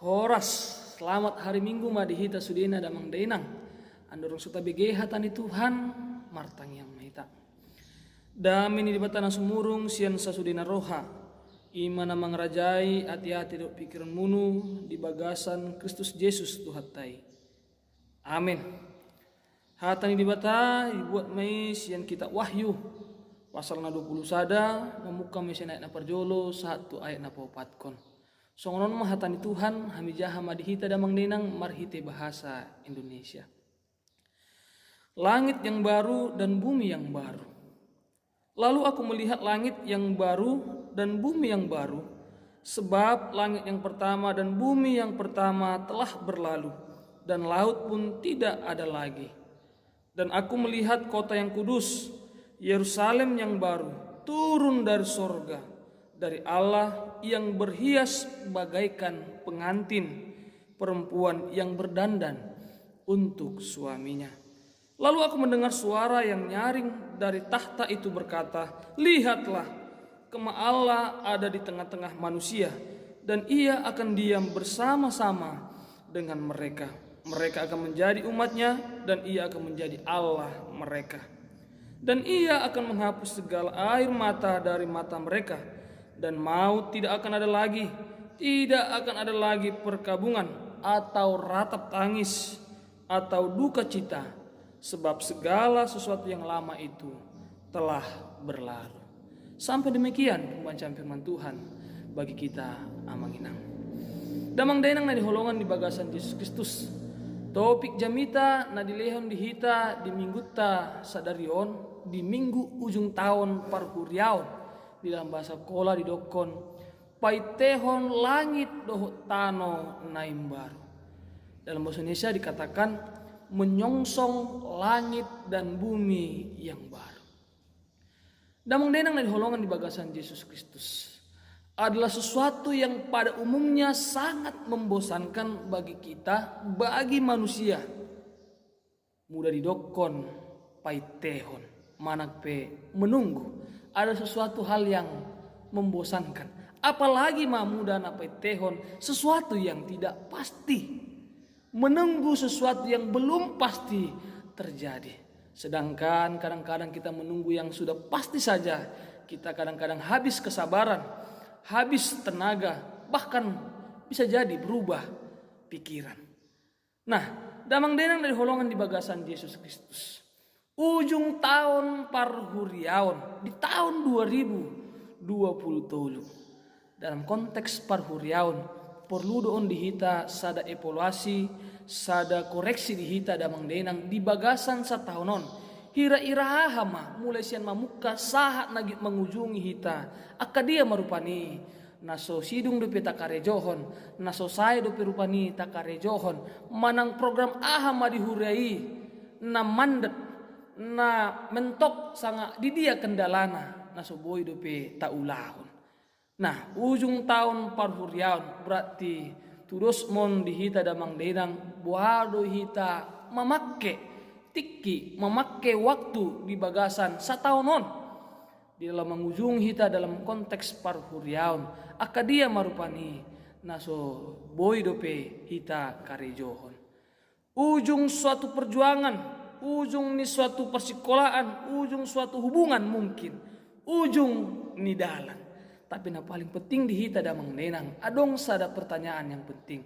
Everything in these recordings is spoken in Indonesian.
Horas, selamat hari Minggu madihita sudena damang denang. Andorong suta begeha tani Tuhan, martang yang mahita. Damini di batana sumurung sian sasudena roha. Imana mangrajai hati-hati dok pikiran munu di bagasan Kristus Yesus Tuhatai. Amin. Hatani di bata dibuat mai sian kita Wahyu. Pasal na 20 sada memuka mesin ayat na parjolo 1 ayat na 4. Songonon mahatani Tuhan hamijaha madihita damang denang marhite bahasa Indonesia. Langit yang baru dan bumi yang baru. Lalu aku melihat langit yang baru dan bumi yang baru, sebab langit yang pertama dan bumi yang pertama telah berlalu, dan laut pun tidak ada lagi. Dan aku melihat kota yang kudus, Yerusalem yang baru, turun dari sorga, dari Allah yang berhias bagaikan pengantin perempuan yang berdandan untuk suaminya. Lalu aku mendengar suara yang nyaring dari tahta itu berkata, "Lihatlah, Kema Allah ada di tengah-tengah manusia, dan ia akan diam bersama-sama dengan mereka. Mereka akan menjadi umatnya, dan ia akan menjadi Allah mereka. Dan ia akan menghapus segala air mata dari mata mereka, dan maut tidak akan ada lagi, tidak akan ada lagi perkabungan atau ratap tangis atau duka cita, sebab segala sesuatu yang lama itu telah berlalu." Sampai demikian pembacaan firman Tuhan bagi kita amanginang. Damang denang na diholongan di bagasan Yesus Kristus. Topik jamita na dilehon dihita di mingguta sadarion di minggu ujung tahun parhuriaon. Di dalam bahasa kola di dokon paitehon langit doho tano naimbaru. Dalam bahasa Indonesia dikatakan menyongsong langit dan bumi yang baru. Damang denang dari holongan di bagasan Yesus Kristus adalah sesuatu yang pada umumnya sangat membosankan bagi kita, bagi manusia. Mudah didokon paitehon manak pe menunggu. Ada sesuatu hal yang membosankan. Apalagi mudah na paitehon sesuatu yang tidak pasti. Menunggu sesuatu yang belum pasti terjadi. Sedangkan kadang-kadang kita menunggu yang sudah pasti saja. Kita kadang-kadang habis kesabaran, habis tenaga, bahkan bisa jadi berubah pikiran. Nah, damang denang dari holongan di bagasan Yesus Kristus. Ujung tahun parhuriaon di tahun 2020. Dalam konteks parhuriaon perlu doon dihita sada evaluasi, sada koreksi dihita damang denang di bagasan satahunon. Hira-ira hama mulai sian mamuka sahat nagit mengunjungi hita. Akadia marupani naso sidung dope takarejohon, naso saya dope rupani takarejohon. Manang program ahama dihurai na mandat na mentok sanga di dia kendalana naso boy dope taulahon. Nah, ujung tahun parhuriaon berarti tudos mon dihita damang denang buado hita memakai tiki, memakai waktu di bagasan satahunon di dalam mengujung hita dalam konteks parhuriaon. Akadia marupani naso boy dope hita karejohon. Ujung suatu perjuangan, ujung ni suatu persekolahan, ujung suatu hubungan mungkin, ujung ni dalan. Tapi yang paling penting dihita damang denang adong sada pertanyaan yang penting.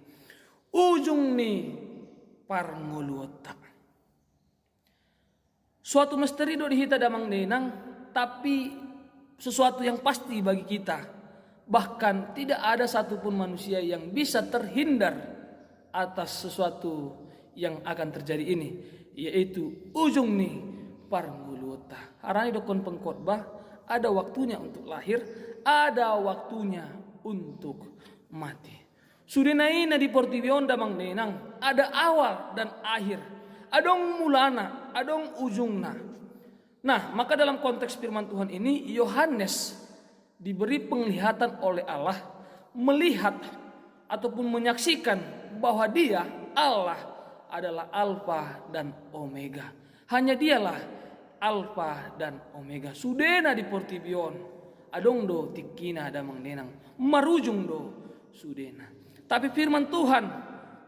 Ujung ni parngoluota. Suatu misteri do dihita damang denang, tapi sesuatu yang pasti bagi kita. Bahkan tidak ada satupun manusia yang bisa terhindar atas sesuatu yang akan terjadi ini, yaitu ujung ni parngoluota. Harani dokon pengkhotbah ada waktunya untuk lahir, ada waktunya untuk mati. Sudenaina di portivion damang denang ada awal dan akhir. Adong mulana, adong ujungna. Nah, maka dalam konteks firman Tuhan ini Yohanes diberi penglihatan oleh Allah melihat ataupun menyaksikan bahwa dia Allah adalah Alfa dan Omega. Hanya dialah Alfa dan Omega. Sudena di portivion adong do tikina damang denang marujung do sudena. Tapi firman Tuhan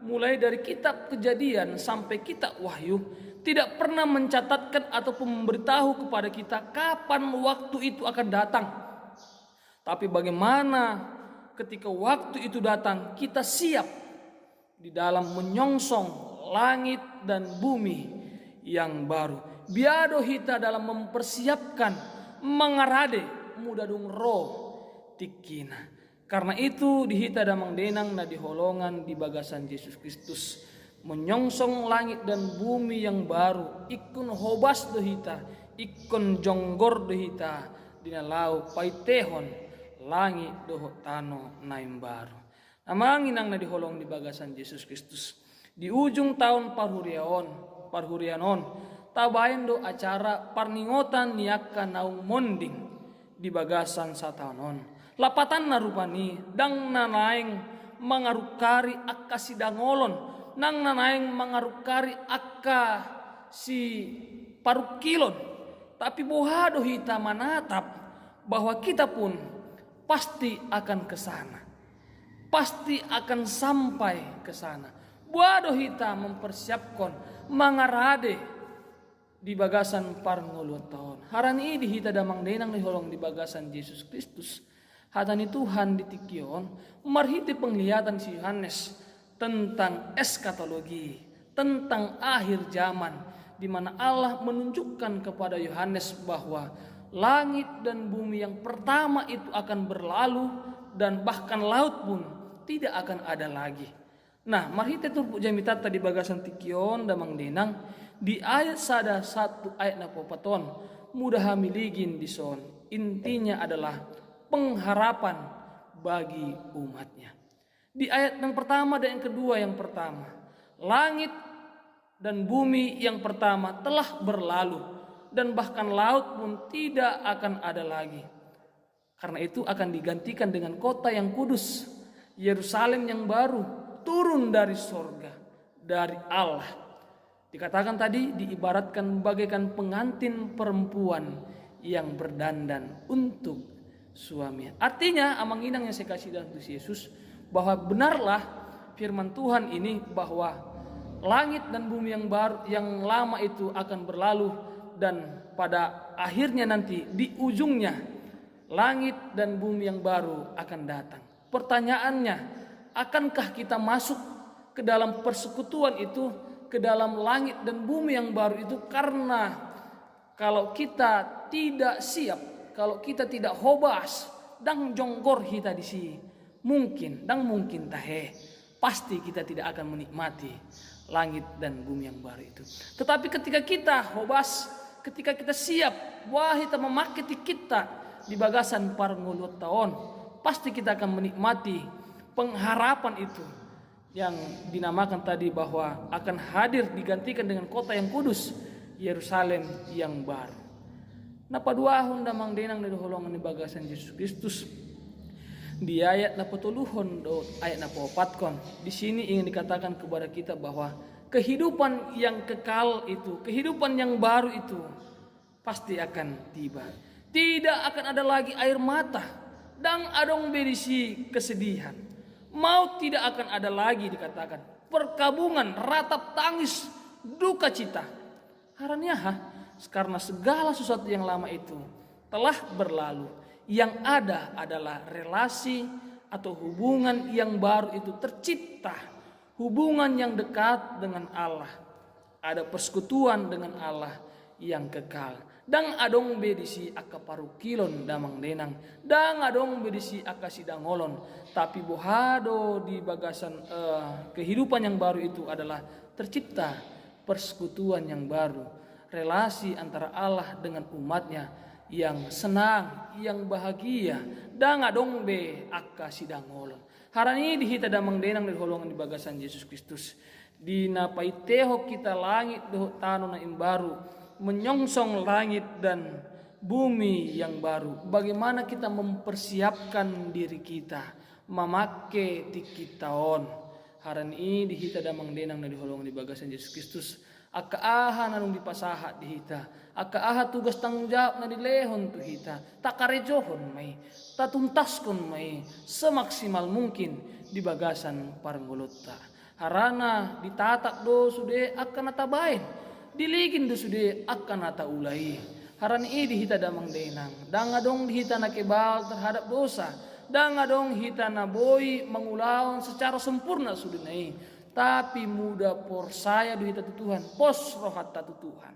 mulai dari kitab Kejadian sampai kitab Wahyu tidak pernah mencatatkan ataupun memberitahu kepada kita kapan waktu itu akan datang. Tapi bagaimana ketika waktu itu datang kita siap di dalam menyongsong langit dan bumi yang baru. Biado hita dalam mempersiapkan mengarade muda dung roh tikina. Karena itu dihita damang denang na diholongan di bagasan Yesus Kristus. Menyongsong langit dan bumi yang baru. Ikun hobas dohita, ikun jonggor dohita, dinalau paitehon langit doho tano naim baru. Namangin ang na diholong di bagasan Yesus Kristus. Di ujung tahun parhurianon, tabayan do acara parningotan niaka naung monding di bagasan satanon. Lapatan narupani dang nanaeng mangarukari akka sidangolon, nang nanaeng mangarukari akka si parukilon. Tapi bohado hita manatap bahwa kita pun pasti akan ke sana. Pasti akan sampai ke sana. Bohado hita mempersiapkan mangarade di bagasan parngoluan tahun. Harani di hita damang denang diholong di bagasan Yesus Kristus. Hatani Tuhan di tikion marhiti penglihatan si Yohanes tentang eskatologi, tentang akhir zaman, di mana Allah menunjukkan kepada Yohanes bahwa langit dan bumi yang pertama itu akan berlalu dan bahkan laut pun tidak akan ada lagi. Nah, marhiti turpu jamitata di bagasan tikion damang denang di ayat sada 1 ayat napopaton mudah hamiligin di son. Intinya adalah pengharapan bagi umatnya. Di ayat yang pertama dan yang kedua, yang pertama, langit dan bumi yang pertama telah berlalu dan bahkan laut pun tidak akan ada lagi. Karena itu akan digantikan dengan kota yang kudus, Yerusalem yang baru, turun dari sorga, dari Allah. Dikatakan tadi diibaratkan bagaikan pengantin perempuan yang berdandan untuk suami. Artinya amanginang yang saya kasih dalam Yesus bahwa benarlah firman Tuhan ini bahwa langit dan bumi yang baru yang lama itu akan berlalu dan pada akhirnya nanti di ujungnya langit dan bumi yang baru akan datang. Pertanyaannya, akankah kita masuk ke dalam persekutuan itu, ke dalam langit dan bumi yang baru itu? Karena kalau kita tidak siap, kalau kita tidak hobas, dang jonggor kita di sini, mungkin tahe, pasti kita tidak akan menikmati langit dan bumi yang baru itu. Tetapi ketika kita hobas, ketika kita siap, wah kita memakai kita di bagasan parnguluh tahun, pasti kita akan menikmati pengharapan itu yang dinamakan tadi bahwa akan hadir digantikan dengan kota yang kudus, Yerusalem yang baru. Napaduahon damang denang dari holongan di bagasan Yesus Kristus. Di ayat napatuluhon do ayat napapatkon. Di sini ingin dikatakan kepada kita bahwa kehidupan yang kekal itu, kehidupan yang baru itu pasti akan tiba. Tidak akan ada lagi air mata dan adong berisi kesedihan. Maut tidak akan ada lagi dikatakan. Perkabungan, ratap tangis, duka cita. Haranya karena segala sesuatu yang lama itu telah berlalu. Yang ada adalah relasi atau hubungan yang baru itu tercipta. Hubungan yang dekat dengan Allah. Ada persekutuan dengan Allah yang kekal. Dang adong bedisi aka parukilon damang denang. Dang adong bedisi aka sidangolon. Tapi bohado di bagasan kehidupan yang baru itu adalah tercipta persekutuan yang baru. Relasi antara Allah dengan umatnya yang senang, yang bahagia. Dan adong be akka sidangolon. Harani dihita damang denang dari holongan di bagasan Yesus Kristus. Di napaiteho kita langit doho tano na imbaru, menyongsong langit dan bumi yang baru. Bagaimana kita mempersiapkan diri kita, memakai tikitaon. Harani dihita damang denang dari holongan di bagasan Yesus Kristus. Aka aha nanong dipasaha di hita. Aka aha tugas tanggung jawab na dilehon tu hita. Takarejohon may. Tatuntaskon may. Semaksimal mungkin di bagasan paranggolotta. Harana ditatap do sude akan atabain, diligin do sude akan ata ulai. Haran di hita damang denang, danga dong hita nakebal terhadap dosa, danga dong hita naboi mengulawan secara sempurna sudinai. Tapi muda porsaya do hita tu Tuhan, pos rohat tu Tuhan.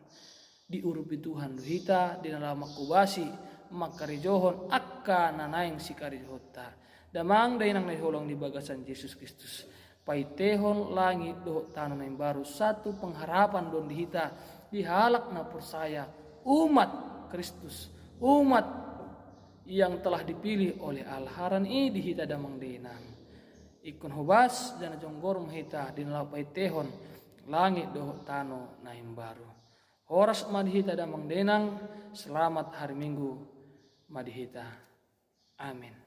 Diurupi Tuhan do hita di dalam makubasi makarijohon akka nanaing si karijohota. Damang dainang naiholong di bagasan Yesus Kristus. Paitehon langit do tanah yang baru, satu pengharapan don di hita dihalak na porsaya umat Kristus, umat yang telah dipilih oleh Allah. Haran di hita damang dainang. Ikon hobas dan jonggorum hita di nalapai tehon langit doh tano naim baru. Horas madihita damang denang, selamat hari Minggu madihita. Amin.